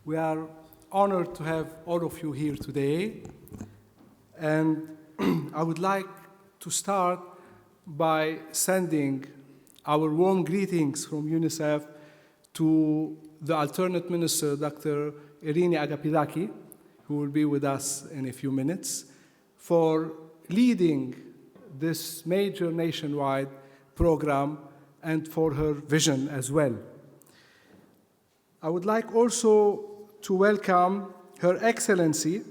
We are honored to have all of you here today. And I would like to start by sending our warm greetings from UNICEF to the alternate minister, Dr. Irini Agapidaki, who will be with us in a few minutes, for leading this major nationwide program and for her vision as well. I would like also to welcome Her Excellency,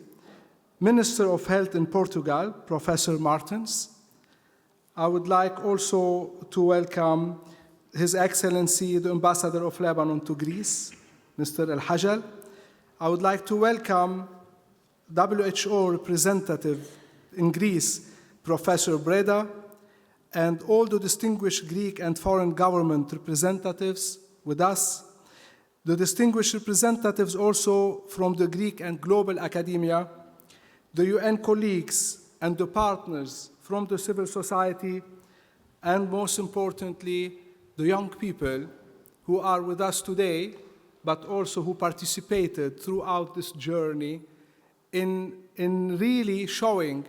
Minister of Health in Portugal, Professor Martins. I would like also to welcome His Excellency, the Ambassador of Lebanon to Greece, Mr. El Hajal. I would like to welcome WHO representative in Greece, Professor Breda, and all the distinguished Greek and foreign government representatives with us, the distinguished representatives also from the Greek and global academia, the UN colleagues and the partners from the civil society, and most importantly, the young people who are with us today, but also who participated throughout this journey in really showing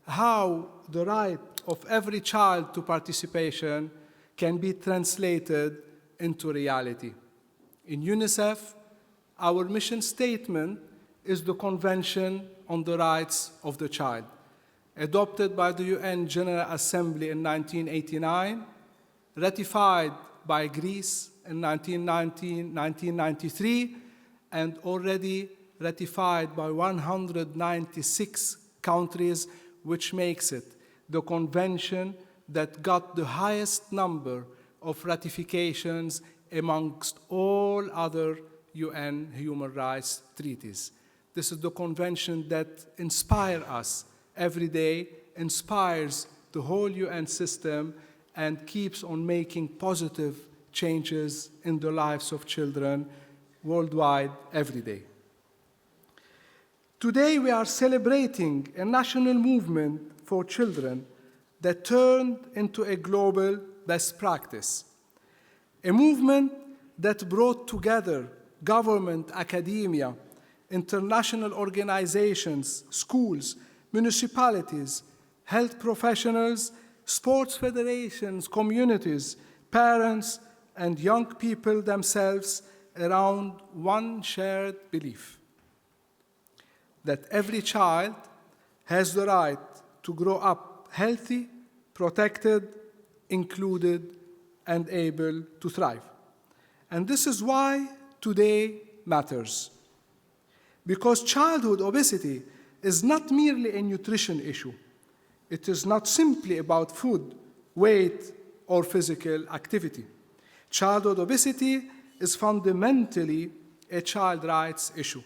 how the right of every child to participation can be translated into reality. In UNICEF, our mission statement is the Convention on the Rights of the Child, adopted by the UN General Assembly in 1989, ratified by Greece in 1993, and already ratified by 196 countries, which makes it the convention that got the highest number of ratifications amongst all other UN human rights treaties. This is the convention that inspires us every day, inspires the whole UN system, and keeps on making positive changes in the lives of children worldwide every day. Today we are celebrating a national movement for children that turned into a global best practice. A movement that brought together government, academia, international organizations, schools, municipalities, health professionals, sports federations, communities, parents, and young people themselves around one shared belief: that every child has the right to grow up healthy, protected, included, and able to thrive. And this is why today matters. Because childhood obesity is not merely a nutrition issue. It is not simply about food, weight, or physical activity. Childhood obesity is fundamentally a child rights issue.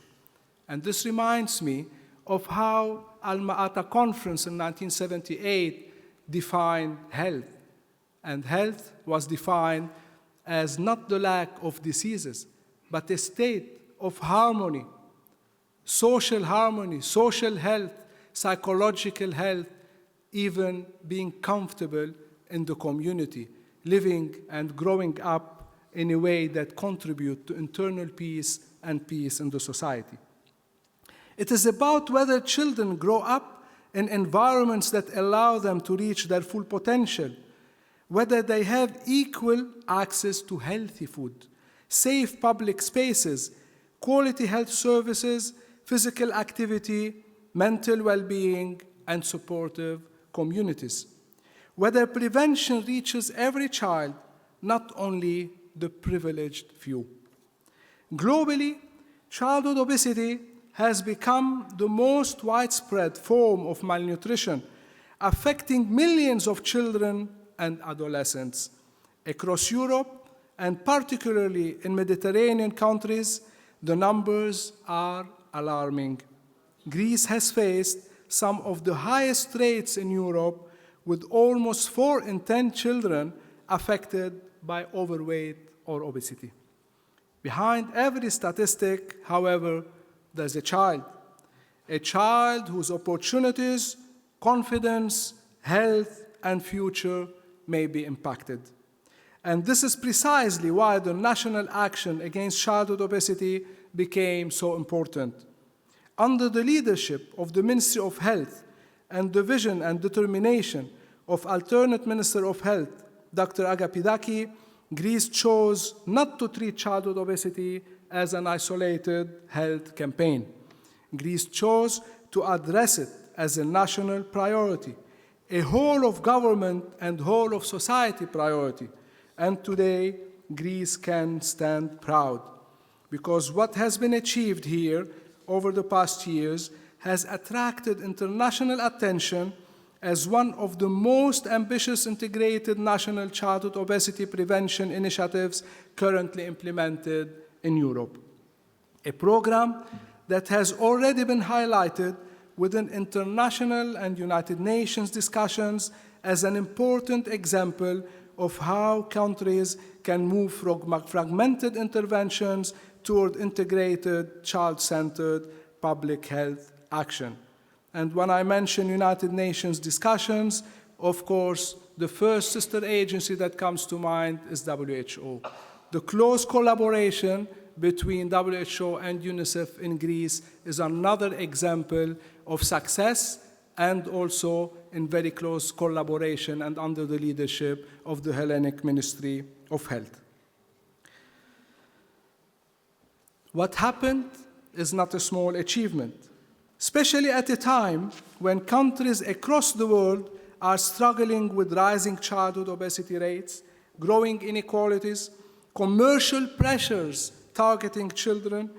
And this reminds me of how Alma-Ata Conference in 1978 defined health. And health was defined as not the lack of diseases, but a state of harmony, social health, psychological health, even being comfortable in the community, living and growing up in a way that contributes to internal peace and peace in the society. It is about whether children grow up in environments that allow them to reach their full potential, whether they have equal access to healthy food, safe public spaces, quality health services, physical activity, mental well-being, and supportive communities. Whether prevention reaches every child, not only the privileged few. Globally, childhood obesity has become the most widespread form of malnutrition, affecting millions of children and adolescents. Across Europe, and particularly in Mediterranean countries, the numbers are alarming. Greece has faced some of the highest rates in Europe, with almost 4 in 10 children affected by overweight or obesity. Behind every statistic, however, there's a child whose opportunities, confidence, health, and future may be impacted. And this is precisely why the national action against childhood obesity became so important. Under the leadership of the Ministry of Health and the vision and determination of alternate Minister of Health, Dr. Agapidaki, Greece chose not to treat childhood obesity as an isolated health campaign. Greece chose to address it as a national priority, a whole of government and whole of society priority. And today, Greece can stand proud, because what has been achieved here over the past years has attracted international attention as one of the most ambitious integrated national childhood obesity prevention initiatives currently implemented in Europe. A program that has already been highlighted within international and United Nations discussions as an important example of how countries can move from fragmented interventions toward integrated, child-centered public health action. And when I mention United Nations discussions, of course, the first sister agency that comes to mind is WHO. The close collaboration between WHO and UNICEF in Greece is another example of success, and also in very close collaboration and under the leadership of the Hellenic Ministry of Health. What happened is not a small achievement, especially at a time when countries across the world are struggling with rising childhood obesity rates, growing inequalities, commercial pressures targeting children,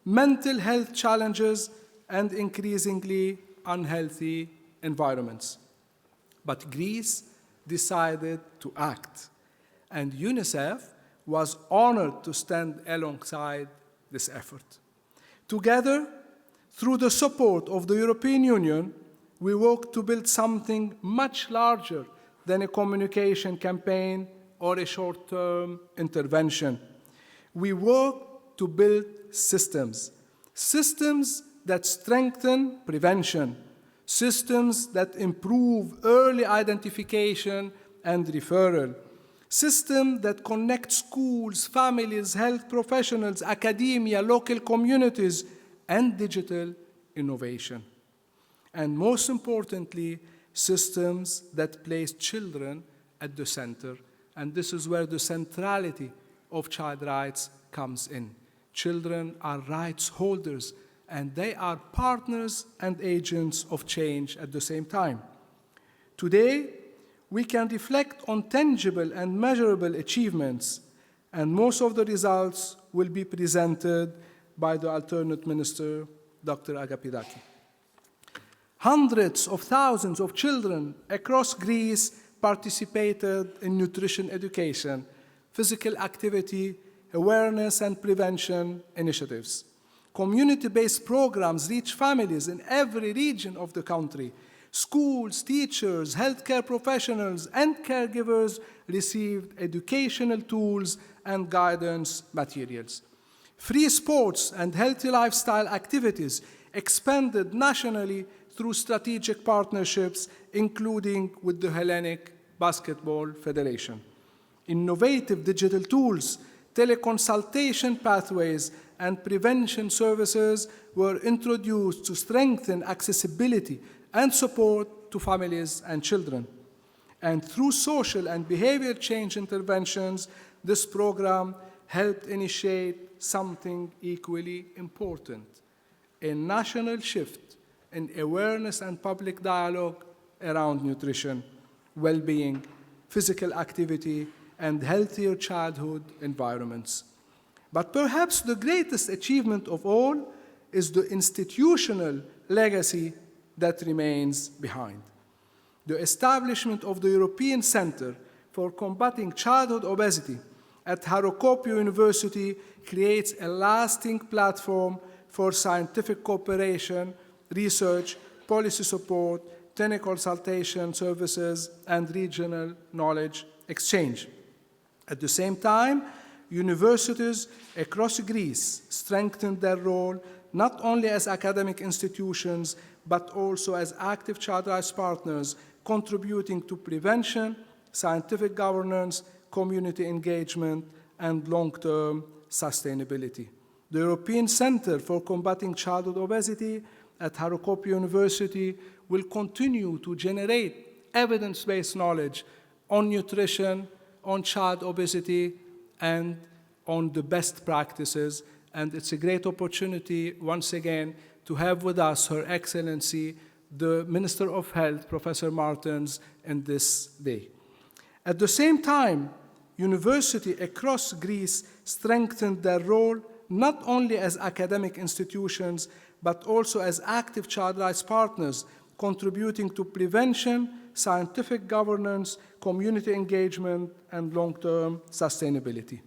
mental health challenges, and increasingly unhealthy environments. But Greece decided to act, and UNICEF was honored to stand alongside this effort. Together, through the support of the European Union, we work to build something much larger than a communication campaign or a short-term intervention. We work to build systems that strengthen prevention, systems that improve early identification and referral, systems that connect schools, families, health professionals, academia, local communities, and digital innovation. And most importantly, systems that place children at the center. And this is where the centrality of child rights comes in. Children are rights holders, and they are partners and agents of change at the same time. Today, we can reflect on tangible and measurable achievements, and most of the results will be presented by the alternate minister, Dr. Agapidaki. Hundreds of thousands of children across Greece participated in nutrition education, physical activity, awareness and prevention initiatives. Community-based programs reach families in every region of the country. Schools, teachers, healthcare professionals, and caregivers received educational tools and guidance materials. Free sports and healthy lifestyle activities expanded nationally through strategic partnerships, including with the Hellenic Basketball Federation. Innovative digital tools, teleconsultation pathways, and prevention services were introduced to strengthen accessibility and support to families and children. And through social and behavior change interventions, this program helped initiate something equally important, a national shift in awareness and public dialogue around nutrition, well-being, physical activity, and healthier childhood environments. But perhaps the greatest achievement of all is the institutional legacy that remains behind. The establishment of the European Center for Combating Childhood Obesity at Harokopio University creates a lasting platform for scientific cooperation, research, policy support, teleconsultation services, and regional knowledge exchange. At the same time, universities across Greece strengthened their role not only as academic institutions, but also as active child rights partners, contributing to prevention, scientific governance, community engagement, and long-term sustainability. The European Center for Combating Childhood Obesity at Harukop University will continue to generate evidence-based knowledge on nutrition, on child obesity, and on the best practices. And it's a great opportunity, once again, to have with us Her Excellency, the Minister of Health, Professor Martens, in this day. At the same time, universities across Greece strengthened their role not only as academic institutions, but also as active child rights partners, contributing to prevention, scientific governance, community engagement, and long-term sustainability.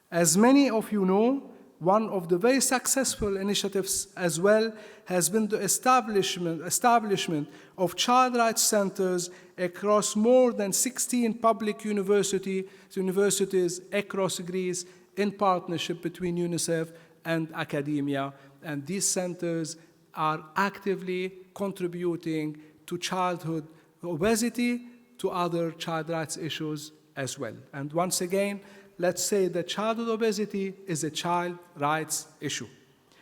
As many of you know, one of the very successful initiatives as well has been the establishment of child rights centers across more than 16 public universities across Greece in partnership between UNICEF and academia. And these centers are actively contributing to childhood obesity, to other child rights issues as well. And once again, let's say that childhood obesity is a child rights issue.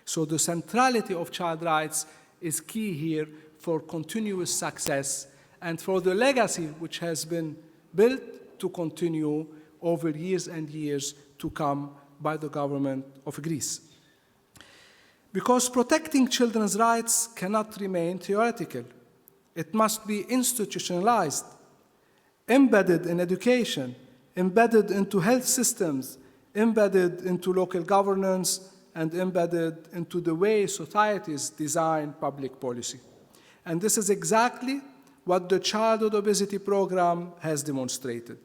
So the centrality of child rights is key here for continuous success and for the legacy which has been built to continue over years and years to come by the government of Greece. Because protecting children's rights cannot remain theoretical. It must be institutionalized, embedded in education, embedded into health systems, embedded into local governance, and embedded into the way societies design public policy. And this is exactly what the Childhood Obesity Program has demonstrated.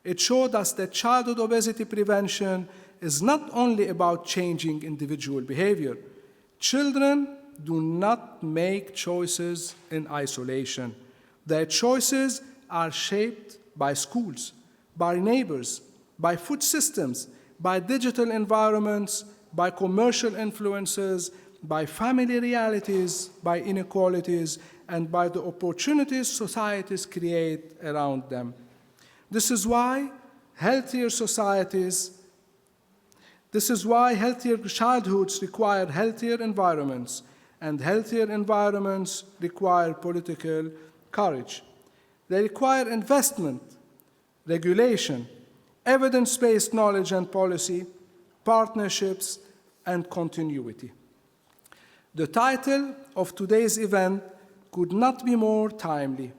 It showed us that childhood obesity prevention is not only about changing individual behavior. Children do not make choices in isolation. Their choices are shaped by schools, by neighbors, by food systems, by digital environments, by commercial influences, by family realities, by inequalities, and by the opportunities societies create around them. This is why healthier childhoods require healthier environments, and healthier environments require political courage. They require investment, regulation, evidence-based knowledge and policy, partnerships, and continuity. The title of today's event could not be more timely: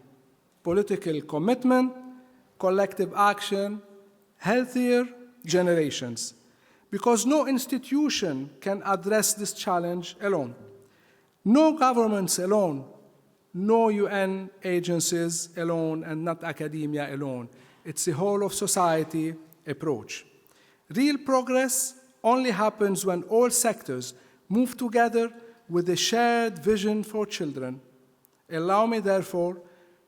political commitment, collective action, healthier generations. Because no institution can address this challenge alone. No governments alone, no UN agencies alone, and not academia alone. It's a whole of society approach. Real progress only happens when all sectors move together with a shared vision for children. Allow me, therefore,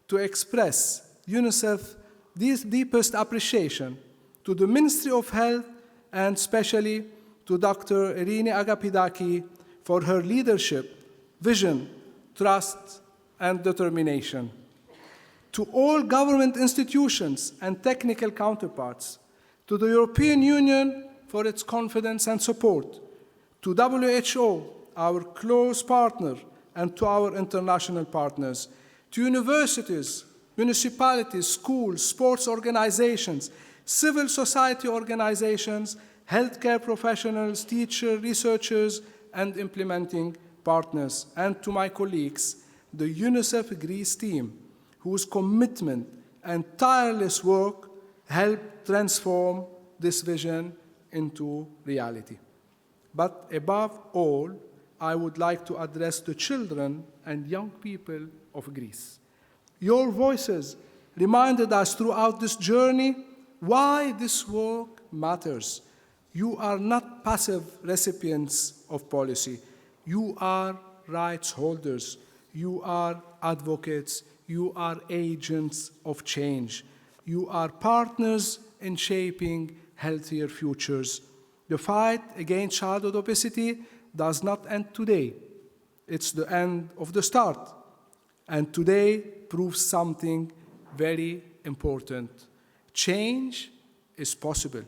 to express UNICEF's deepest appreciation to the Ministry of Health and especially to Dr. Irini Agapidaki for her leadership, vision, trust, and determination. To all government institutions and technical counterparts, to the European Union for its confidence and support, to WHO, our close partner, and to our international partners, to universities, municipalities, schools, sports organizations, civil society organizations, healthcare professionals, teachers, researchers, and implementing partners, and to my colleagues, the UNICEF Greece team, whose commitment and tireless work helped transform this vision into reality. But above all, I would like to address the children and young people of Greece. Your voices reminded us throughout this journey why this work matters. You are not passive recipients of policy. You are rights holders. You are advocates. You are agents of change. You are partners in shaping healthier futures. The fight against childhood obesity does not end today. It's the end of the start. And today proves something very important. Change is possible.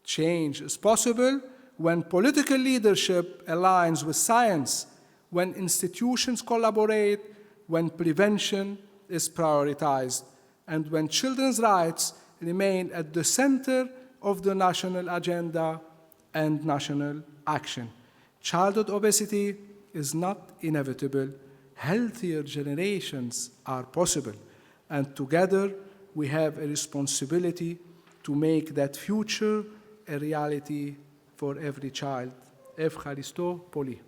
Change is possible when political leadership aligns with science, when institutions collaborate, when prevention is prioritized, and when children's rights remain at the center of the national agenda and national action. Childhood obesity is not inevitable. Healthier generations are possible, and together we have a responsibility to make that future a reality for every child. Ευχαριστώ πολύ.